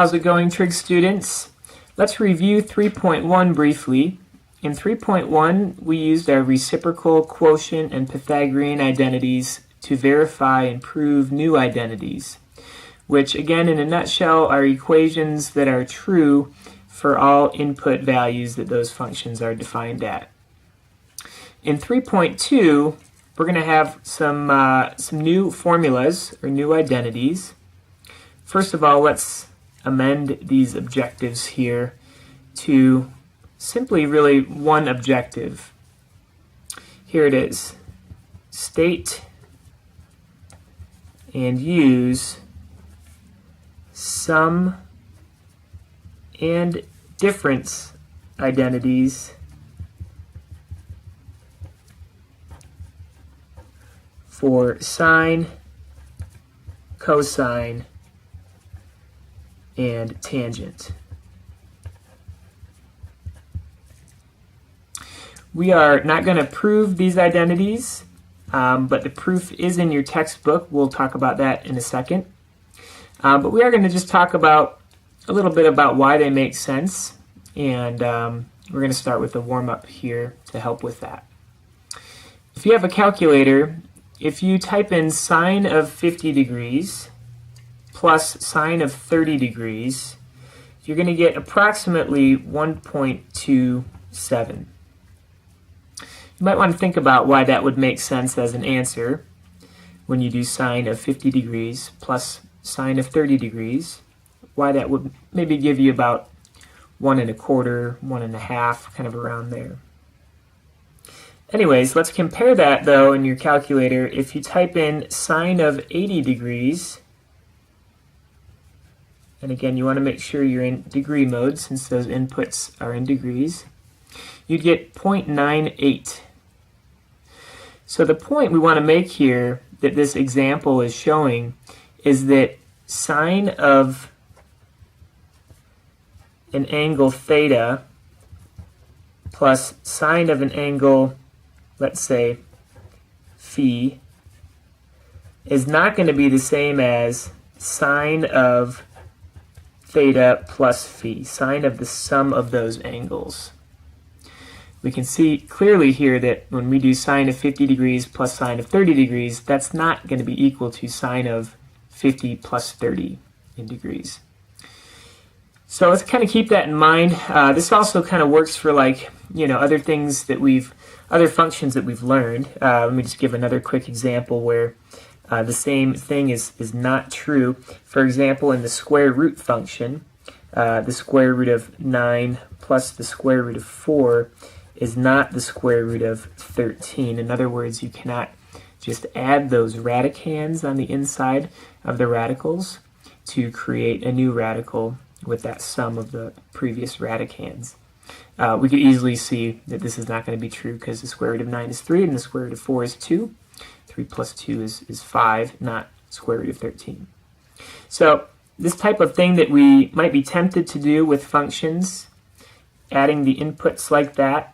how's it going, trig students? Let's review 3.1 briefly. In 3.1, we used our reciprocal, quotient, and Pythagorean identities to verify and prove new identities, which again, in a nutshell, are equations that are true for all input values that those functions are defined at. In 3.2, we're going to have some new formulas or new identities. First of all, let's amend these objectives here to simply really one objective. Here it is. State and use sum and difference identities for sine, cosine, and tangent. We are not going to prove these identities, but the proof is in your textbook. We'll talk about that in a second. But we are going to just talk about a little bit about why they make sense, and we're going to start with a warm-up here to help with that. If you have a calculator, if you type in sine of 50 degrees plus sine of 30 degrees, you're going to get approximately 1.27. You might want to think about why that would make sense as an answer when you do sine of 50 degrees plus sine of 30 degrees, why that would maybe give you about 1 1/4, 1 1/2, kind of around there. Anyways, let's compare that though in your calculator. If you type in sine of 80 degrees, and again you want to make sure you're in degree mode since those inputs are in degrees, you'd get 0.98. So the point we want to make here that this example is showing is that sine of an angle theta plus sine of an angle, let's say, phi, is not going to be the same as sine of theta plus phi, sine of the sum of those angles. We can see clearly here that when we do sine of 50 degrees plus sine of 30 degrees, that's not going to be equal to sine of 50 plus 30 in degrees. So let's kind of keep that in mind. This also kind of works for, like, other things that other functions that we've learned. Let me just give another quick example where the same thing is not true. For example, in the square root function, the square root of 9 plus the square root of 4 is not the square root of 13. In other words, you cannot just add those radicands on the inside of the radicals to create a new radical with that sum of the previous radicands. We could easily see that this is not going to be true because the square root of 9 is 3 and the square root of 4 is 2. 3 plus 2 is 5, not square root of 13. So this type of thing that we might be tempted to do with functions, adding the inputs like that,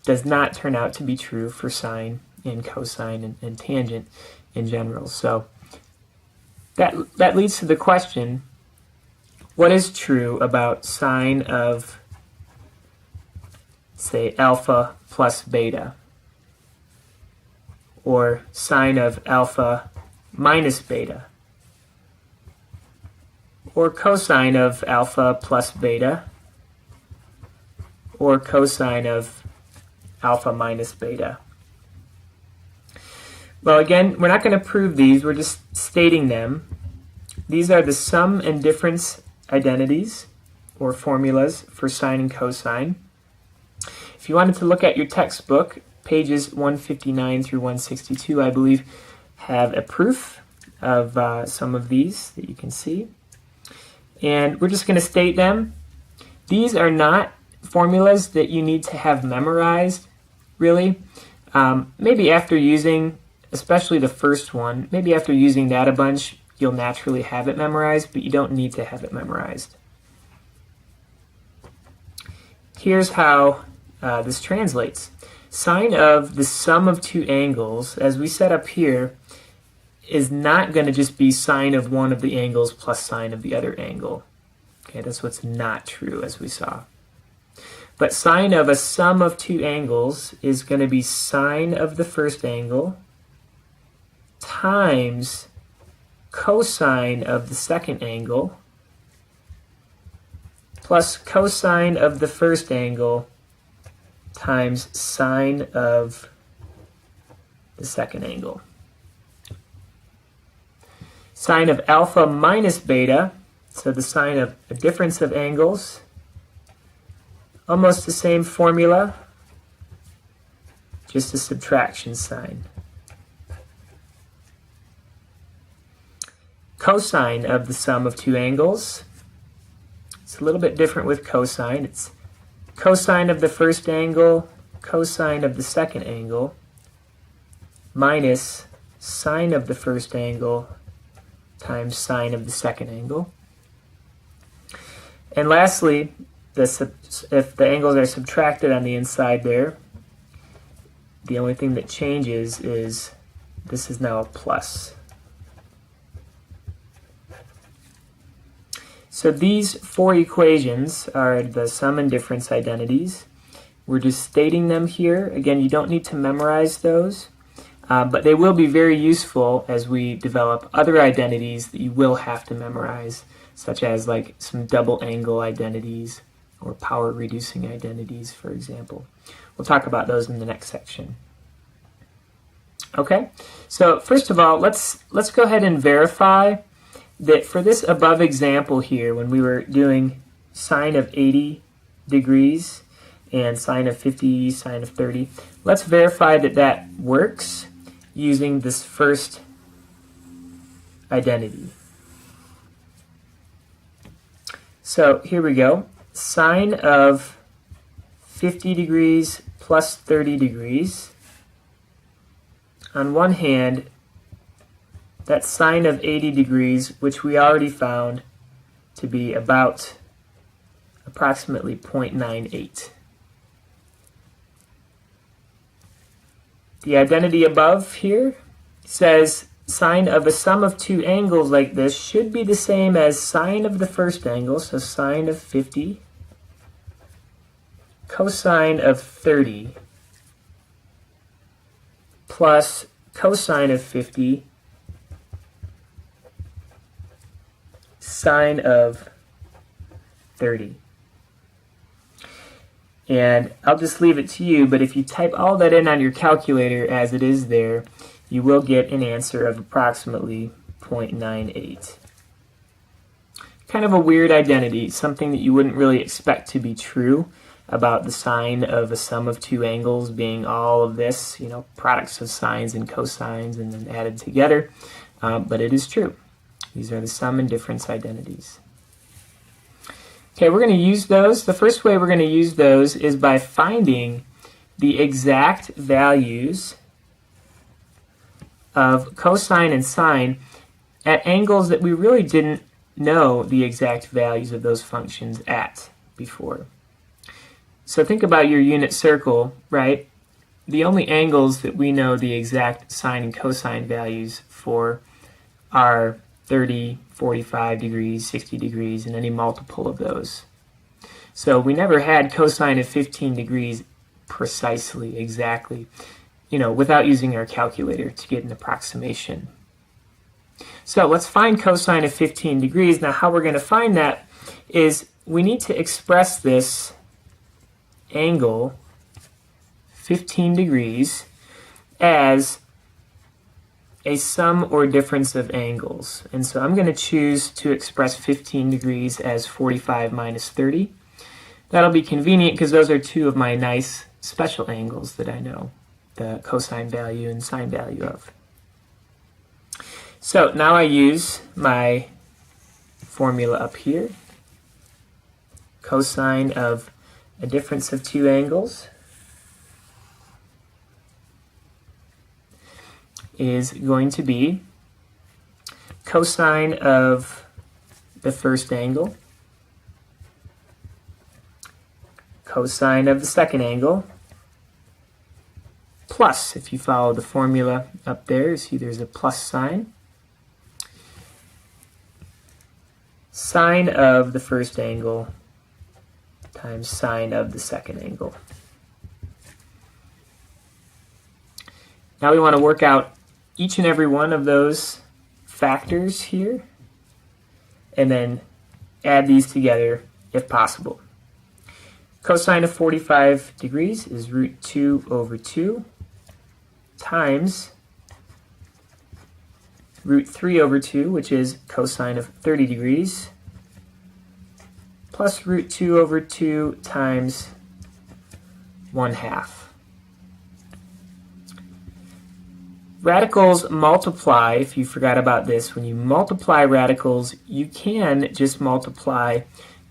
does not turn out to be true for sine and cosine and tangent in general. So that leads to the question, what is true about sine of, say, alpha plus beta, or sine of alpha minus beta, or cosine of alpha plus beta, or cosine of alpha minus beta? Well, again, we're not going to prove these, we're just stating them. These are the sum and difference identities, or formulas, for sine and cosine. If you wanted to look at your textbook, pages 159 through 162, I believe, have a proof of some of these that you can see. And we're just going to state them. These are not formulas that you need to have memorized, really. Maybe after using, especially the first one, maybe after using that a bunch, you'll naturally have it memorized, but you don't need to have it memorized. Here's how this translates. Sine of the sum of two angles, as we set up here, is not going to just be sine of one of the angles plus sine of the other angle. Okay, that's what's not true, as we saw. But sine of a sum of two angles is going to be sine of the first angle times cosine of the second angle plus cosine of the first angle times sine of the second angle. Sine of alpha minus beta, so the sine of a difference of angles, almost the same formula, just a subtraction sign. Cosine of the sum of two angles, it's a little bit different with cosine. It's cosine of the first angle, cosine of the second angle, minus sine of the first angle times sine of the second angle. And lastly, if the angles are subtracted on the inside there, the only thing that changes is this is now a plus. So these four equations are the sum and difference identities. We're just stating them here. Again, you don't need to memorize those, but they will be very useful as we develop other identities that you will have to memorize, such as like some double angle identities or power reducing identities, for example. We'll talk about those in the next section. Okay, so first of all, let's go ahead and verify that for this above example here, when we were doing sine of 80 degrees and sine of 50, sine of 30, let's verify that that works using this first identity. So here we go. Sine of 50 degrees plus 30 degrees. On one hand, that's sine of 80 degrees, which we already found to be about approximately 0.98. The identity above here says sine of a sum of two angles like this should be the same as sine of the first angle, so sine of 50, cosine of 30, plus cosine of 50, sine of 30. And I'll just leave it to you, but if you type all that in on your calculator as it is there, you will get an answer of approximately 0.98. Kind of a weird identity, something that you wouldn't really expect to be true about the sine of a sum of two angles being all of this, you know, products of sines and cosines and then added together, but it is true. These are the sum and difference identities. Okay, we're going to use those. The first way we're going to use those is by finding the exact values of cosine and sine at angles that we really didn't know the exact values of those functions at before. So think about your unit circle, right? The only angles that we know the exact sine and cosine values for are 30, 45 degrees, 60 degrees, and any multiple of those. So we never had cosine of 15 degrees precisely, exactly, you know, without using our calculator to get an approximation. So let's find cosine of 15 degrees. Now how we're going to find that is we need to express this angle, 15 degrees, as a sum or difference of angles. And so I'm going to choose to express 15 degrees as 45 minus 30. That'll be convenient because those are two of my nice special angles that I know the cosine value and sine value of. So now I use my formula up here. Cosine of a difference of two angles is going to be cosine of the first angle, cosine of the second angle, plus, if you follow the formula up there, you see there's a plus sign, sine of the first angle times sine of the second angle. Now we want to work out each and every one of those factors here and then add these together if possible. Cosine of 45 degrees is root 2 over 2 times root 3 over 2, which is cosine of 30 degrees, plus root 2 over 2 times 1/2. Radicals multiply, if you forgot about this, when you multiply radicals, you can just multiply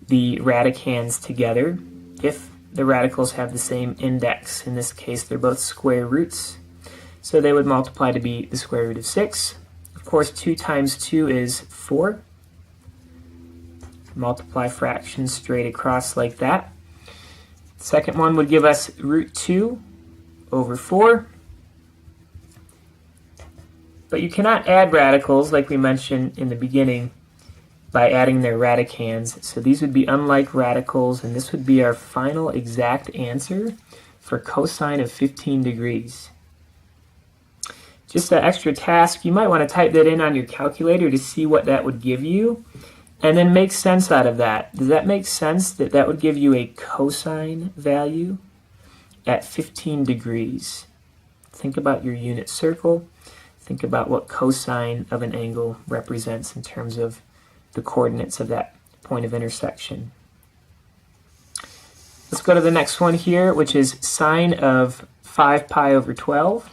the radicands together if the radicals have the same index. In this case, they're both square roots, so they would multiply to be the square root of 6. Of course, 2 times 2 is 4. Multiply fractions straight across like that. The second one would give us root 2 over 4. But you cannot add radicals, like we mentioned in the beginning, by adding their radicands. So these would be unlike radicals, and this would be our final exact answer for cosine of 15 degrees. Just an extra task, you might want to type that in on your calculator to see what that would give you, and then make sense out of that. Does that make sense that that would give you a cosine value at 15 degrees? Think about your unit circle. Think about what cosine of an angle represents in terms of the coordinates of that point of intersection. Let's go to the next one here, which is sine of 5 pi over 12.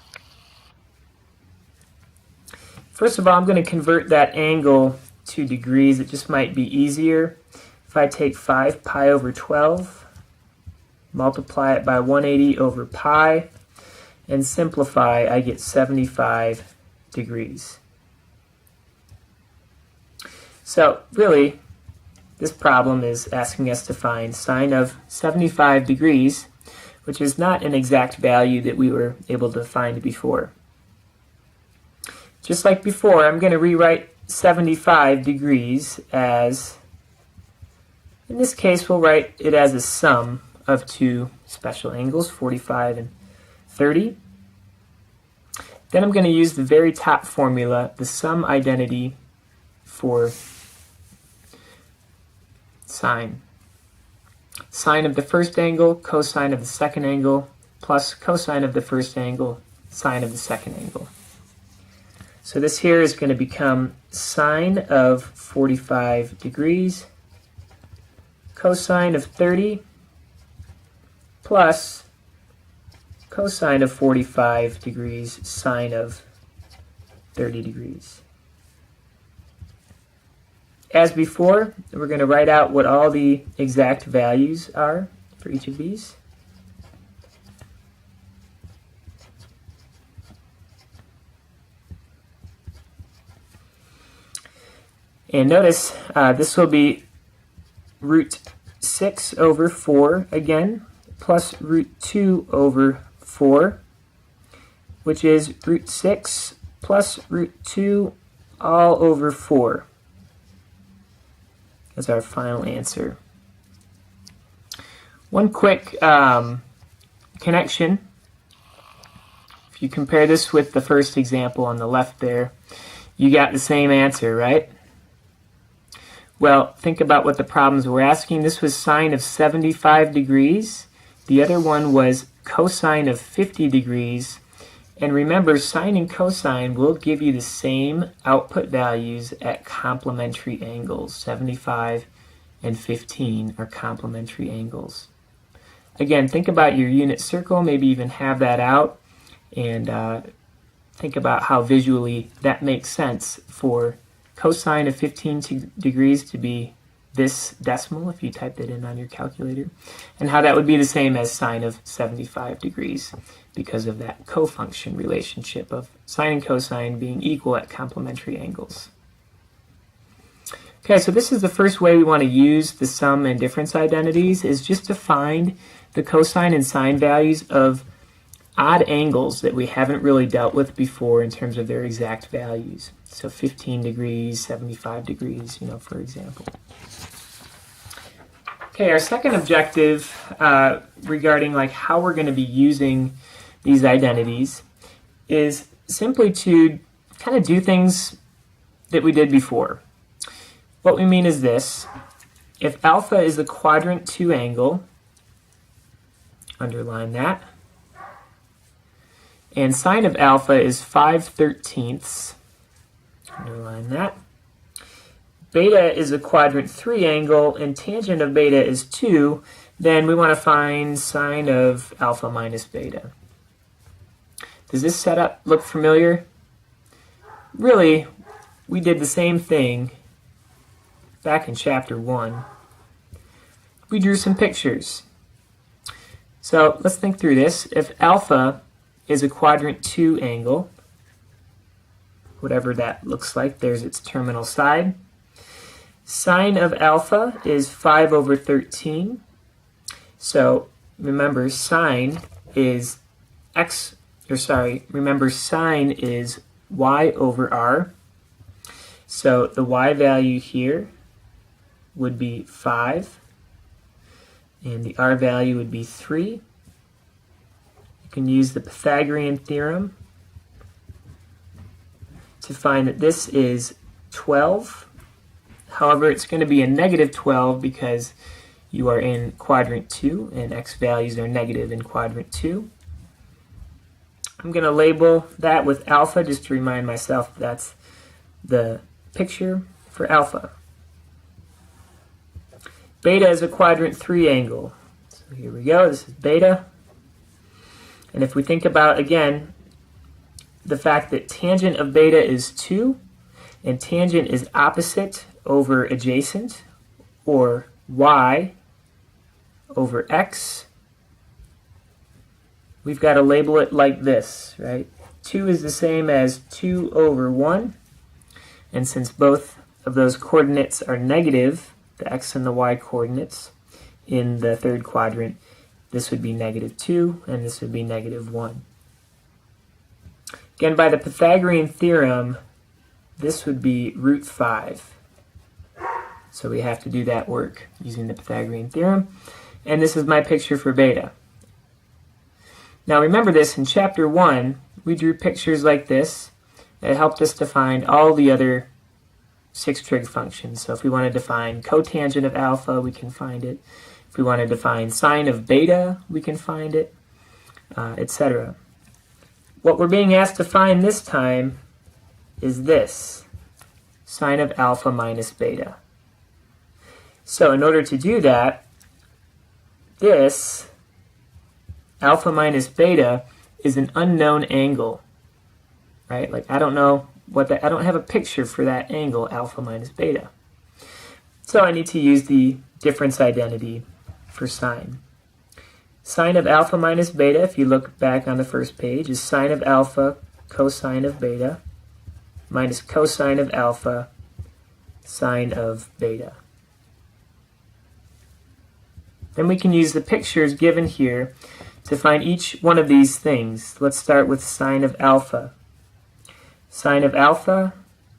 First of all, I'm going to convert that angle to degrees. It just might be easier. If I take 5 pi over 12, multiply it by 180 over pi, and simplify, I get 75 degrees. So really, this problem is asking us to find sine of 75 degrees, which is not an exact value that we were able to find before. Just like before, I'm going to rewrite 75 degrees as, in this case, we'll write it as a sum of two special angles, 45 and 30. Then I'm going to use the very top formula, the sum identity for sine. Sine of the first angle, cosine of the second angle, plus cosine of the first angle, sine of the second angle. So this here is going to become sine of 45 degrees, cosine of 30, plus cosine of 45 degrees, sine of 30 degrees. As before, we're going to write out what all the exact values are for each of these. And notice this will be root 6 over 4 again, plus root 2 over 4, which is root 6 plus root 2 all over 4 as our final answer. One quick connection. If you compare this with the first example on the left there, you got the same answer, right? Well, think about what the problems were asking. This was sine of 75 degrees. The other one was cosine of 50 degrees. And remember, sine and cosine will give you the same output values at complementary angles. 75 and 15 are complementary angles. Again, think about your unit circle, maybe even have that out, and think about how visually that makes sense for cosine of 15 degrees to be this decimal, if you typed it in on your calculator, and how that would be the same as sine of 75 degrees because of that cofunction relationship of sine and cosine being equal at complementary angles. Okay, so this is the first way we want to use the sum and difference identities, is just to find the cosine and sine values of odd angles that we haven't really dealt with before in terms of their exact values. So 15 degrees, 75 degrees, for example. Okay, our second objective regarding how we're going to be using these identities is simply to kind of do things that we did before. What we mean is this: if alpha is a quadrant 2 angle, underline that, and sine of alpha is 5/13, underline that, beta is a quadrant 3 angle, and tangent of beta is 2, then we want to find sine of alpha minus beta. Does this setup look familiar? Really, we did the same thing back in chapter 1. We drew some pictures. So let's think through this. If alpha is a quadrant 2 angle, whatever that looks like, there's its terminal side. Sine of alpha is 5/13. So remember, sine is sine is y/r. So the y value here would be 5, and the r value would be 3. You can use the Pythagorean theorem to find that this is 12. However, it's going to be a negative 12 because you are in quadrant 2, and x values are negative in quadrant 2. I'm going to label that with alpha just to remind myself that's the picture for alpha. Beta is a quadrant 3 angle. So here we go, this is beta. And if we think about, again, the fact that tangent of beta is 2, and tangent is opposite over adjacent, or y over x, we've got to label it like this, right? 2 is the same as 2/1, and since both of those coordinates are negative, the x and the y coordinates in the third quadrant, this would be -2, and this would be -1. Again, by the Pythagorean theorem, this would be √5. So we have to do that work using the Pythagorean theorem. And this is my picture for beta. Now remember this, in chapter 1, we drew pictures like this that helped us to find all the other 6 trig functions. So if we wanted to find cotangent of alpha, we can find it. If we wanted to find sine of beta, we can find it, etc. What we're being asked to find this time is this: sine of alpha minus beta. So in order to do that, this alpha minus beta is an unknown angle, right? I don't know I don't have a picture for that angle, alpha minus beta. So I need to use the difference identity for sine. Sine of alpha minus beta, if you look back on the first page, is sine of alpha cosine of beta minus cosine of alpha sine of beta. Then we can use the pictures given here to find each one of these things. Let's start with sine of alpha. Sine of alpha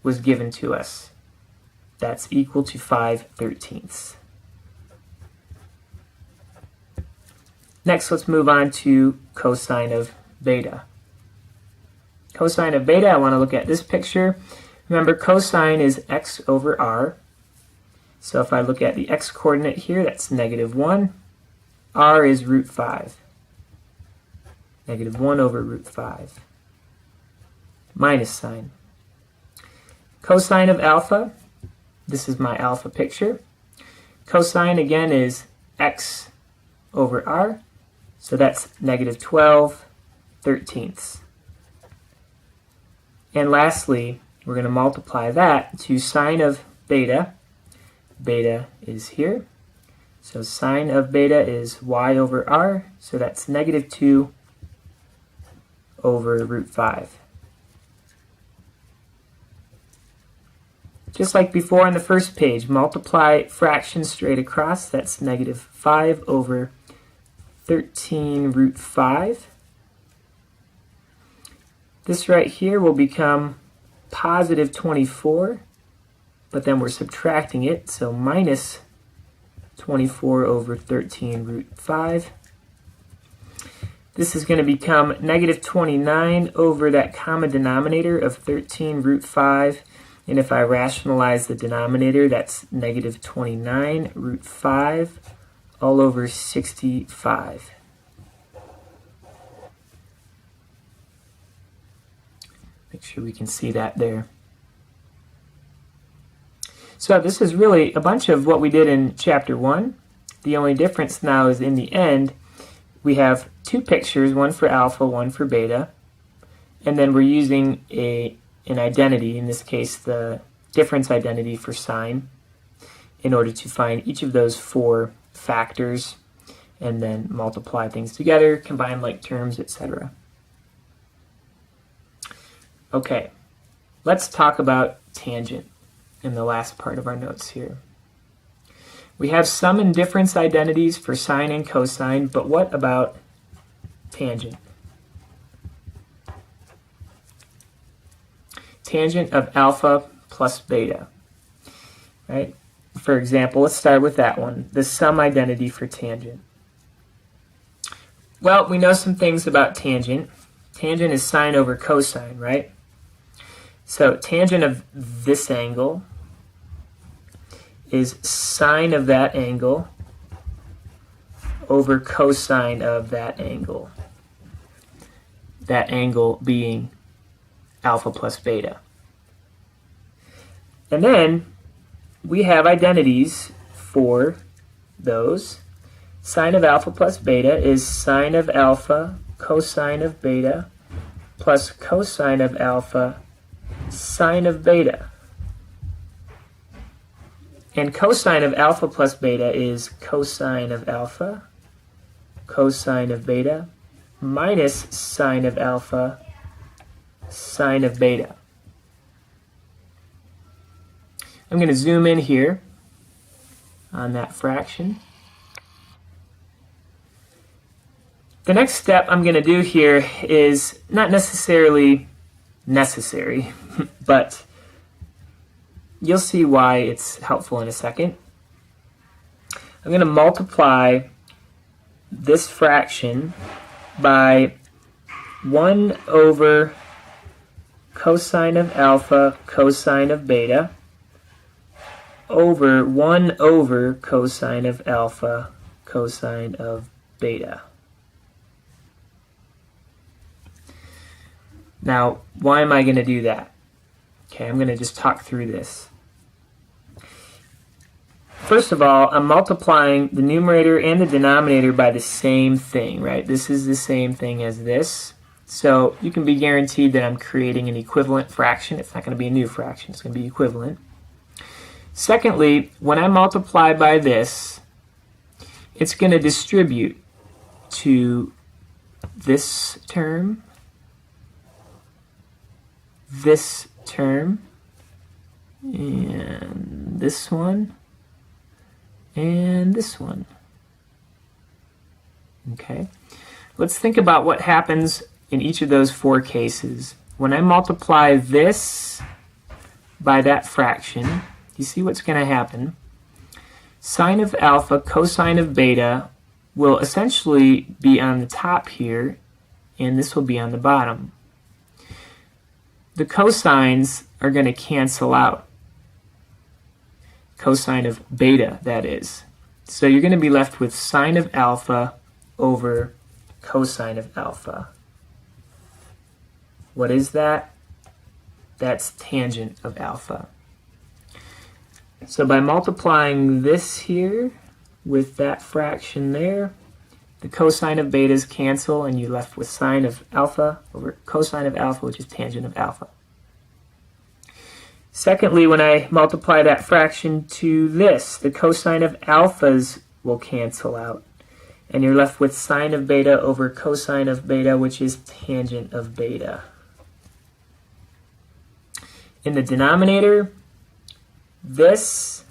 was given to us. That's equal to 5/13. Next, let's move on to cosine of beta. Cosine of beta, I want to look at this picture. Remember, cosine is x/r. So if I look at the x-coordinate here, that's -1. R is √5. -1/√5. Minus sign. Cosine of alpha, this is my alpha picture. Cosine, again, is x/r. So that's -12/13. And lastly, we're going to multiply that to sine of beta. Beta is here. So sine of beta is y/r. So that's -2/√5. Just like before on the first page, multiply fractions straight across. That's -5/13√5. This right here will become positive 24, but then we're subtracting it, so minus 24 over 13 root 5. This is going to become negative 29 over that common denominator of 13 root 5. And if I rationalize the denominator, that's negative 29 root 5 all over 65. Make sure we can see that there. So this is really a bunch of what we did in chapter 1. The only difference now is in the end, we have two pictures, one for alpha, one for beta, and then we're using an identity, in this case the difference identity for sine, in order to find each of those four factors and then multiply things together, combine like terms, etc. Okay, let's talk about tangent in the last part of our notes here. We have sum and difference identities for sine and cosine, but what about tangent? Tangent of alpha plus beta, right? For example, let's start with that one, the sum identity for tangent. Well, we know some things about tangent. Tangent is sine over cosine, right? So tangent of this angle is sine of that angle over cosine of that angle being alpha plus beta. And then we have identities for those. Sine of alpha plus beta is sine of alpha cosine of beta plus cosine of alpha sine of beta. And cosine of alpha plus beta is cosine of alpha cosine of beta minus sine of alpha sine of beta. I'm going to zoom in here on that fraction. The next step I'm going to do here is not necessarily necessary, but you'll see why it's helpful in a second. I'm going to multiply this fraction by 1 over cosine of alpha cosine of beta over 1 over cosine of alpha cosine of beta. Now, why am I going to do that? Okay, I'm going to just talk through this. First of all, I'm multiplying the numerator and the denominator by the same thing, right? This is the same thing as this. So you can be guaranteed that I'm creating an equivalent fraction. It's not going to be a new fraction. It's going to be equivalent. Secondly, when I multiply by this, it's going to distribute to this term, and this one, and this one. Okay, let's think about what happens in each of those four cases. When I multiply this by that fraction, you see what's going to happen? Sine of alpha cosine of beta will essentially be on the top here, and this will be on the bottom. The cosines are going to cancel out. Cosine of beta, that is. So you're going to be left with sine of alpha over cosine of alpha. What is that? That's tangent of alpha. So by multiplying this here with that fraction there, the cosine of betas cancel and you're left with sine of alpha over cosine of alpha, which is tangent of alpha. Secondly, when I multiply that fraction to this, the cosine of alphas will cancel out. And you're left with sine of beta over cosine of beta, which is tangent of beta. In the denominator, this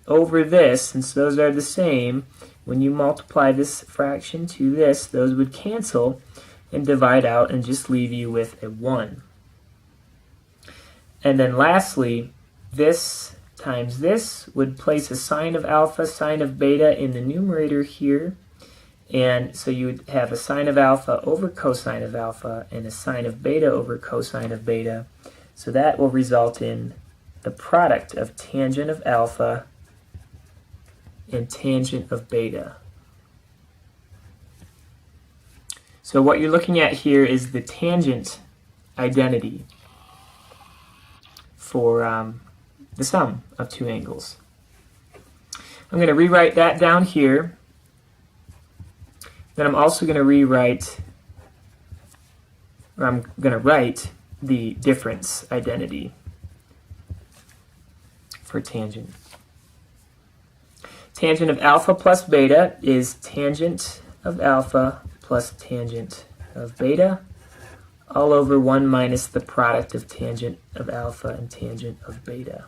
over this, since those are the same, when you multiply this fraction to this, those would cancel. and divide out and just leave you with a 1. And then lastly, this times this would place a sine of alpha, sine of beta in the numerator here. And so you would have a sine of alpha over cosine of alpha and a sine of beta over cosine of beta. So that will result in the product of tangent of alpha and tangent of beta. So what you're looking at here is the tangent identity for the sum of two angles. I'm going to rewrite that down here. Then I'm also going to rewrite, or I'm going to write the difference identity for tangent. Tangent of alpha plus beta is tangent of alpha plus tangent of beta, all over 1 minus the product of tangent of alpha and tangent of beta.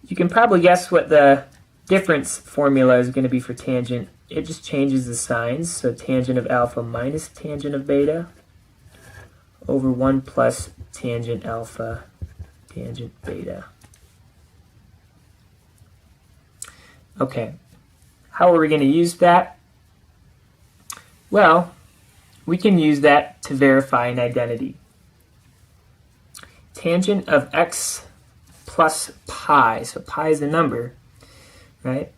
You can probably guess what the difference formula is going to be for tangent. It just changes the signs, so tangent of alpha minus tangent of beta over 1 plus tangent alpha, tangent beta. Okay, how are we going to use that? Well, we can use that to verify an identity. Tangent of x plus pi, so pi is a number, right?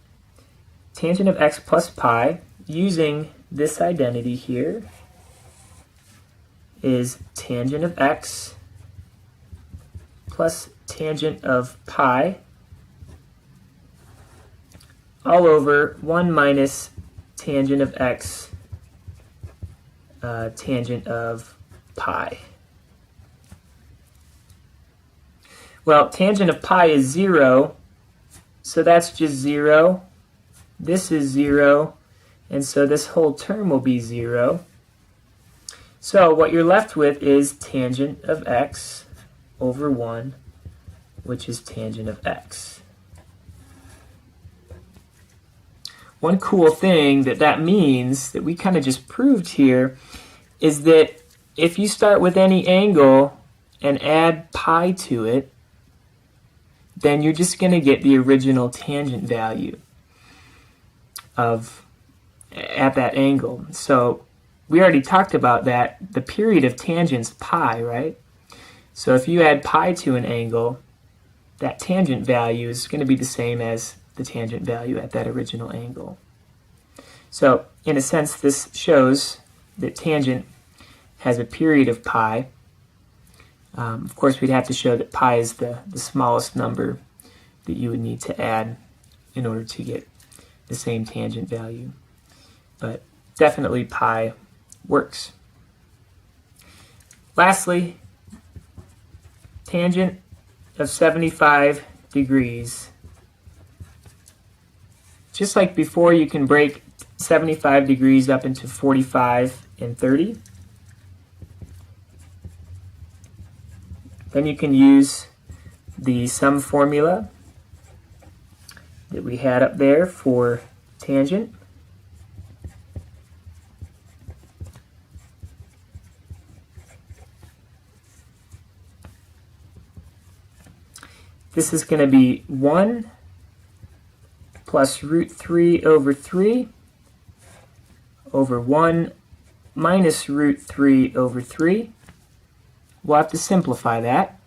Tangent of x plus pi, using this identity here, is tangent of x plus tangent of pi all over 1 minus tangent of x tangent of pi. Well, tangent of pi is 0, so that's just 0. This is 0, and so this whole term will be 0. So what you're left with is tangent of x over 1, which is tangent of x. One cool thing that means that we kind of just proved here is that if you start with any angle and add pi to it, then you're just going to get the original tangent value at that angle. So we already talked about that. The period of tangent's pi, right? So if you add pi to an angle, that tangent value is going to be the same as the tangent value at that original angle. So in a sense, this shows that tangent has a period of pi. Of course, we'd have to show that pi is the smallest number that you would need to add in order to get the same tangent value. But definitely pi works. Lastly, tangent of 75 degrees. Just like before, you can break 75 degrees up into 45 and 30. Then you can use the sum formula that we had up there for tangent. This is going to be 1 plus root 3 over 3 over 1 minus root 3 over 3. We'll have to simplify that.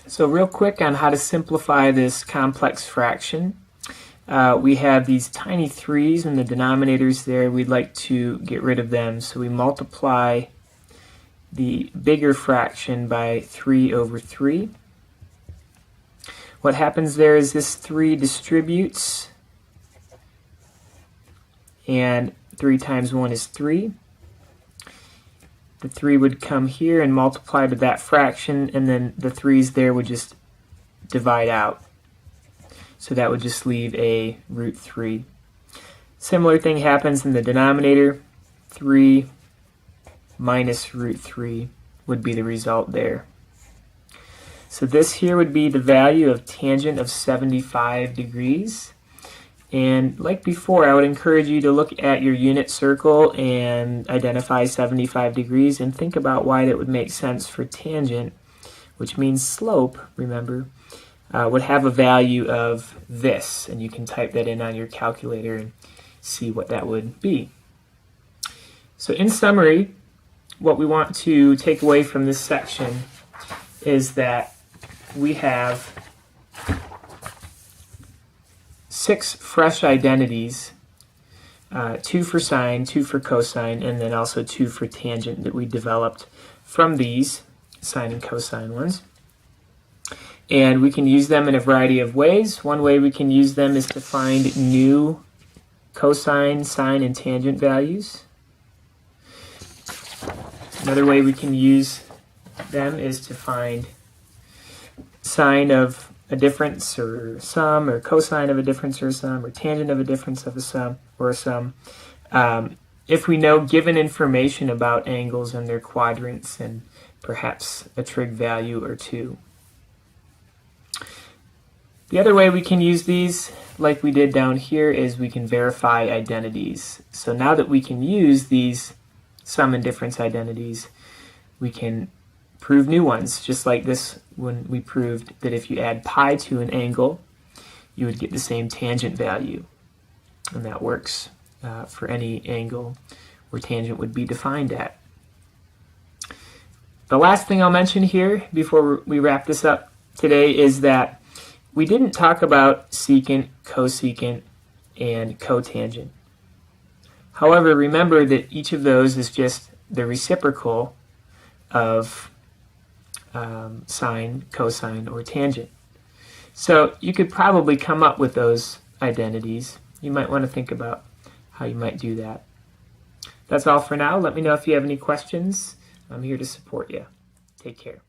So real quick on how to simplify this complex fraction. We have these tiny 3's in the denominators there. We'd like to get rid of them, so we multiply the bigger fraction by 3 over 3. What happens there is this 3 distributes, and 3 times 1 is 3. The 3 would come here and multiply to that fraction, and then the 3's there would just divide out. So that would just leave a root 3. Similar thing happens in the denominator. 3 minus root 3 would be the result there. So this here would be the value of tangent of 75 degrees. And like before, I would encourage you to look at your unit circle and identify 75 degrees and think about why that would make sense for tangent, which means slope, remember, would have a value of this. And you can type that in on your calculator and see what that would be. So in summary, what we want to take away from this section is that we have 6 fresh identities, 2 for sine, 2 for cosine, and then also 2 for tangent that we developed from these sine and cosine ones. And we can use them in a variety of ways. One way we can use them is to find new cosine, sine, and tangent values. Another way we can use them is to find sine of a difference or sum, or cosine of a difference or a sum, or tangent of a difference of a sum or a sum. If we know given information about angles and their quadrants and perhaps a trig value or two. The other way we can use these, like we did down here, is we can verify identities. So now that we can use these sum and difference identities, we can prove new ones, just like this when we proved that if you add pi to an angle, you would get the same tangent value. And that works for any angle where tangent would be defined at. The last thing I'll mention here before we wrap this up today is that we didn't talk about secant, cosecant, and cotangent. However, remember that each of those is just the reciprocal of sine, cosine, or tangent. So you could probably come up with those identities. You might want to think about how you might do that. That's all for now. Let me know if you have any questions. I'm here to support you. Take care.